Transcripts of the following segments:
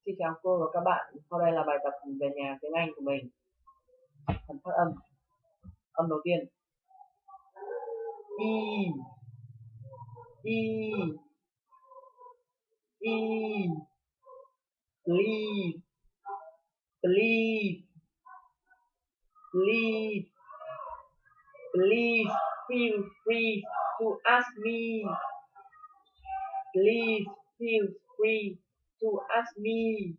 Xin chào cô và các bạn, sau đây là bài tập về nhà tiếng Anh của mình. Phần phát âm. Âm đầu tiên. E, E, E, please, please, please, please feel free to ask me. Please feel free to ask me.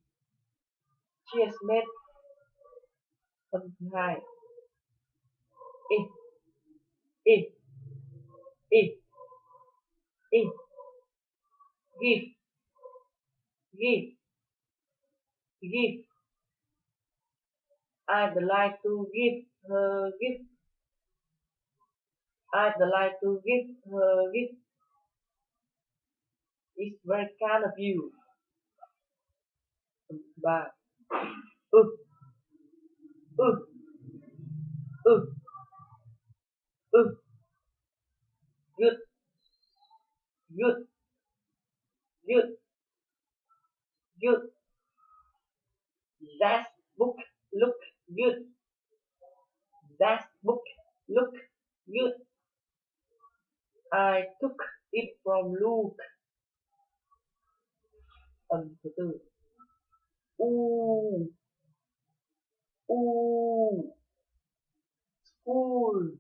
Cheers mate. Phần thứ hai. E, E, E, E, give, give, give. I'd like to give her gift. I'd like to give her gift. It's very kind of you. Phần thứ ba. Ừ, ừ, ừ, ừ. Good, good, good, good. That book look good. That book look good. I took it from Luke. Phần thứ tư. U, u, school,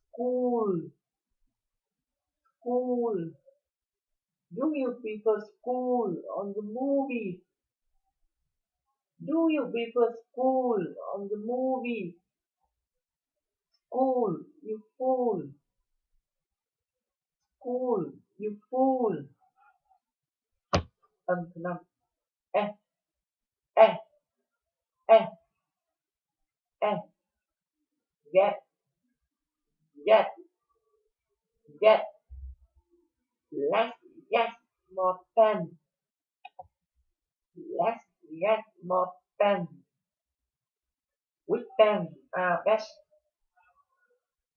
school, school. Do you prefer school on the movies? Do you prefer school on the movies? School, you fool. School, you fool. Âm thứ năm. E, e, e, e. Get, get, get. Let's get more pen. Let's get more pen. Which pen are best?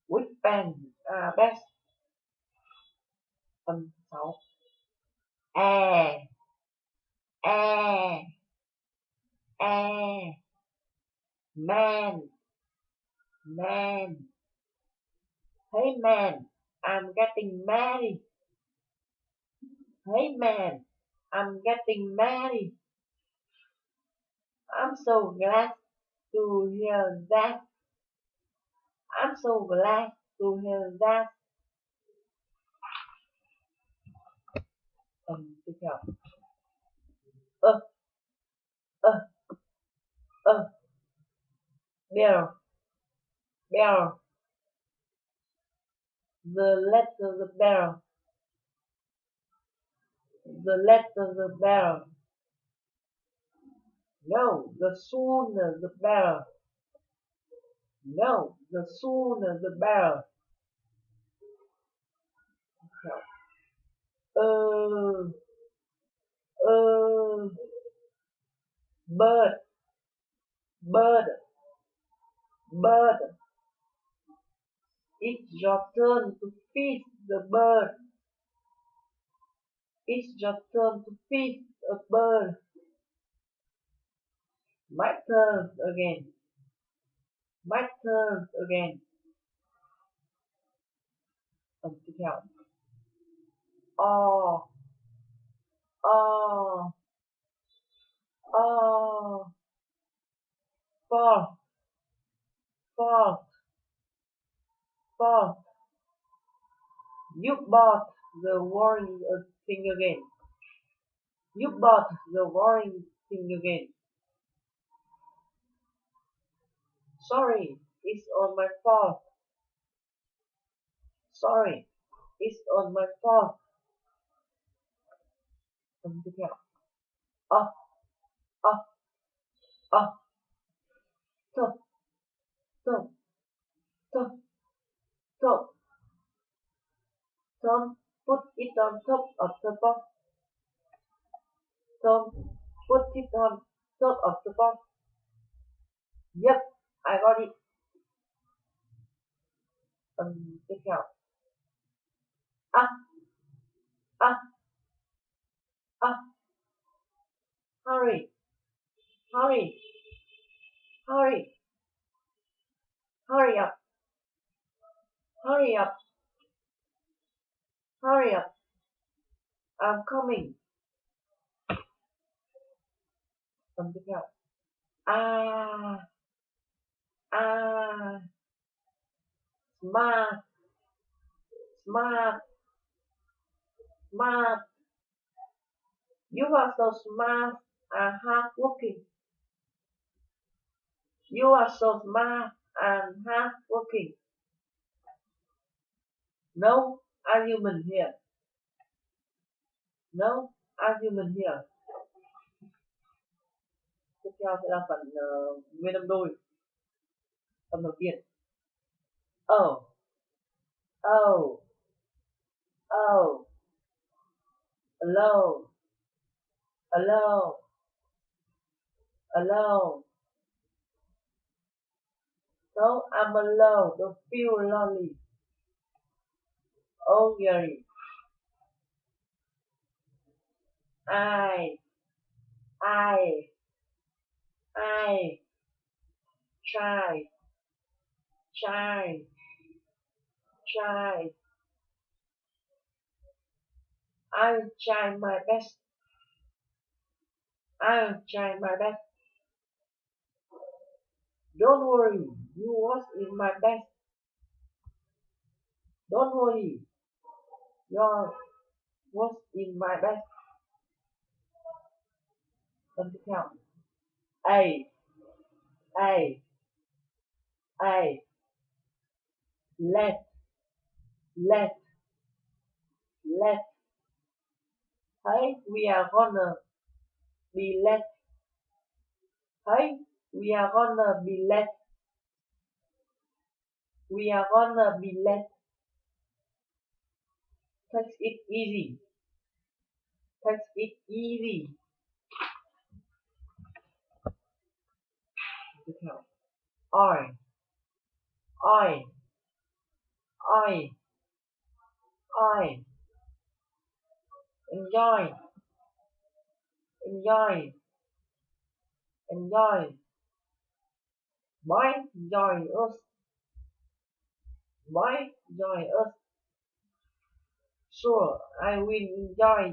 Which pen are best? Âm 6. E, e, e. Man, man. Hey man, I'm getting married. Hey man, I'm getting married. I'm so glad to hear that. I'm so glad to hear that. Tiếp theo. Bear, bear. The letter the bear. The letter the bear. No, the sooner the better. No, the sooner the better. Bird, bird, bird. It's your turn to feed the bird. It's your turn to feed a bird. My turn again. My turn again. Tiếp theo. Oh, oh, oh. Four, four, four. You bought the worrying thing again. You bought the worrying thing again. Sorry, it's on my fault. Sorry, it's on my fault. Tiếp theo. Top, top. Tom, put it on top of the box. Tom, put it on top of the box. Yep, I got it. Tiếp theo. Hurry. Hurry. Hurry up. Hurry up. Hurry up. I'm coming. Phần tiếp theo. Ah. Ah. Smart. Smart. Smart. You are so smart and hardworking. You are so smart and hardworking. No argument here. No argument here. Tiếp theo sẽ là phần nguyên âm đôi. Phần đầu tiên. Oh. Oh. Oh. Alone. Alone. Alone. No, I'm alone. Don't feel lonely. Oh, Gary. I try. I'll try my best. I'll try my best. Don't worry, you was in my best. Don't worry, you was in my best. Phần tiếp theo. A. Let. Hey, we are gonna be late. Hey, we are gonna be late. We are gonna be late. Take it easy. Take it easy. I. Enjoy. Boy, join us. Sure, I will enjoy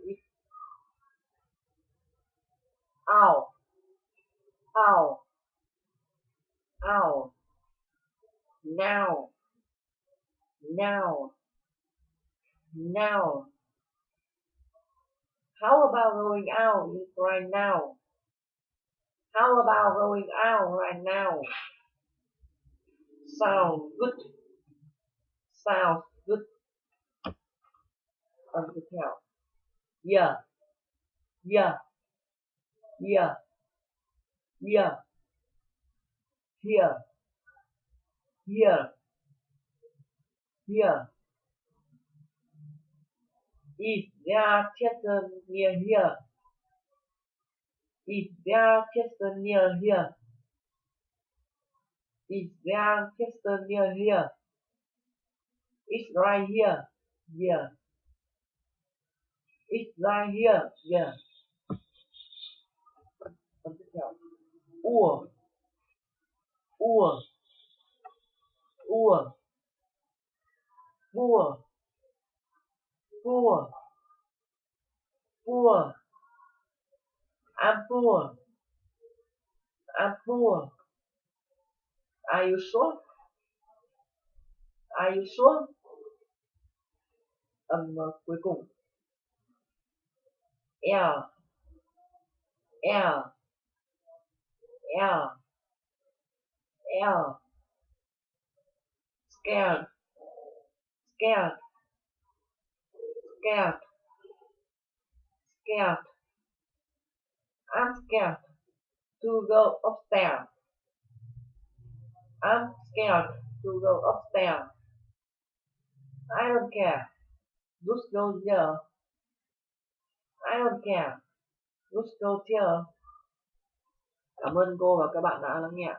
it. Ow. Now. How about going out right now? Sounds good. Tiếp theo. Yeah. Here. Is there a theater near here? It's right here. Yeah. It's right here. Yeah. Phần tiếp theo. Ua. I'm poor. Are you sure? Âm cuối cùng. L. Scared. I'm scared to go upstairs. I don't care. Just go there. I don't care. Just go there. Cảm ơn cô và các bạn đã lắng nghe.